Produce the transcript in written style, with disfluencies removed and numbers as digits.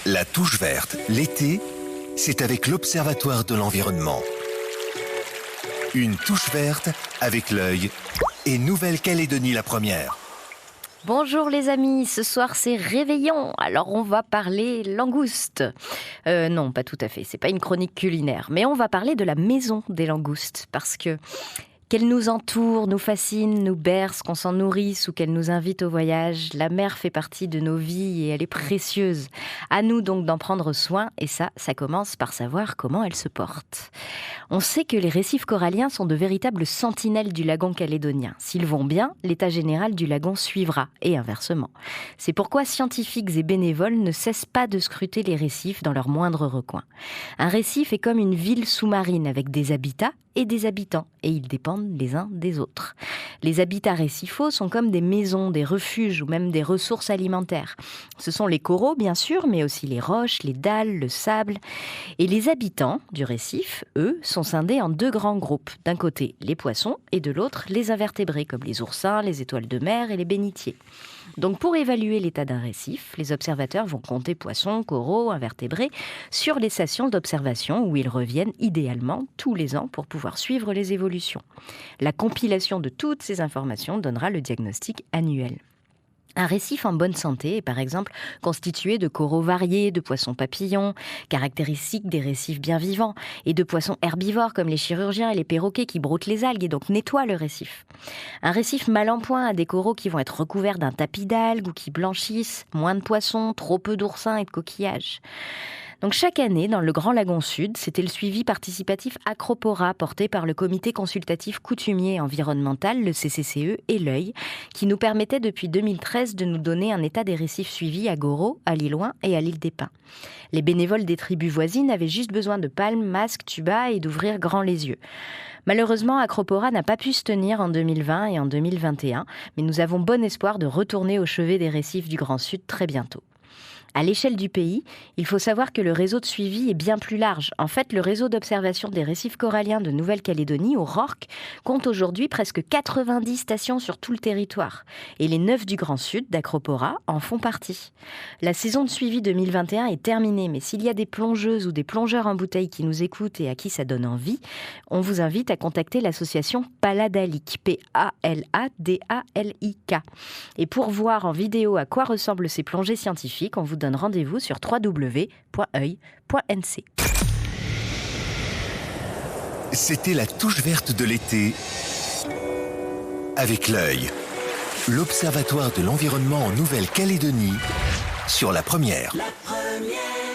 La touche verte, l'été, c'est avec l'Observatoire de l'environnement. Une touche verte avec l'œil et Nouvelle-Calédonie la première. Bonjour les amis, ce soir c'est Réveillon, alors on va parler langoustes. Non, pas tout à fait, c'est pas une chronique culinaire, mais on va parler de la maison des langoustes, parce que qu'elle nous entoure, nous fascine, nous berce, qu'on s'en nourrisse ou qu'elle nous invite au voyage, la mer fait partie de nos vies et elle est précieuse. À nous donc d'en prendre soin et ça commence par savoir comment elle se porte. On sait que les récifs coralliens sont de véritables sentinelles du lagon calédonien. S'ils vont bien, l'état général du lagon suivra et inversement. C'est pourquoi scientifiques et bénévoles ne cessent pas de scruter les récifs dans leurs moindres recoins. Un récif est comme une ville sous-marine avec des habitats et des habitants, et ils dépendent les uns des autres. Les habitats récifaux sont comme des maisons, des refuges ou même des ressources alimentaires. Ce sont les coraux, bien sûr, mais aussi les roches, les dalles, le sable. Et les habitants du récif, eux, sont scindés en deux grands groupes. D'un côté, les poissons, et de l'autre, les invertébrés, comme les oursins, les étoiles de mer et les bénitiers. Donc pour évaluer l'état d'un récif, les observateurs vont compter poissons, coraux, invertébrés sur les stations d'observation où ils reviennent idéalement tous les ans pour pouvoir suivre les évolutions. La compilation de toutes ces informations donnera le diagnostic annuel. Un récif en bonne santé est par exemple constitué de coraux variés, de poissons papillons, caractéristiques des récifs bien vivants, et de poissons herbivores comme les chirurgiens et les perroquets qui broutent les algues et donc nettoient le récif. Un récif mal en point a des coraux qui vont être recouverts d'un tapis d'algues ou qui blanchissent, moins de poissons, trop peu d'oursins et de coquillages. Donc chaque année, dans le Grand Lagon Sud, c'était le suivi participatif Acropora porté par le Comité consultatif coutumier et environnemental, le CCCE et l'œil, qui nous permettait depuis 2013 de nous donner un état des récifs suivis à Goro, à l'Île-Ouin et à l'île des Pins. Les bénévoles des tribus voisines avaient juste besoin de palmes, masques, tubas et d'ouvrir grand les yeux. Malheureusement, Acropora n'a pas pu se tenir en 2020 et en 2021, mais nous avons bon espoir de retourner au chevet des récifs du Grand Sud très bientôt. À l'échelle du pays, il faut savoir que le réseau de suivi est bien plus large. En fait, le réseau d'observation des récifs coralliens de Nouvelle-Calédonie, au RORC, compte aujourd'hui presque 90 stations sur tout le territoire. Et les 9 du Grand Sud, d'Acropora, en font partie. La saison de suivi 2021 est terminée, mais s'il y a des plongeuses ou des plongeurs en bouteille qui nous écoutent et à qui ça donne envie, on vous invite à contacter l'association Paladalik, P-A-L-A-D-A-L-I-K. Et pour voir en vidéo à quoi ressemblent ces plongées scientifiques, on vous donne rendez-vous sur www.oeil.nc. C'était la touche verte de l'été avec l'œil. L'Observatoire de l'environnement en Nouvelle-Calédonie sur la première. La première.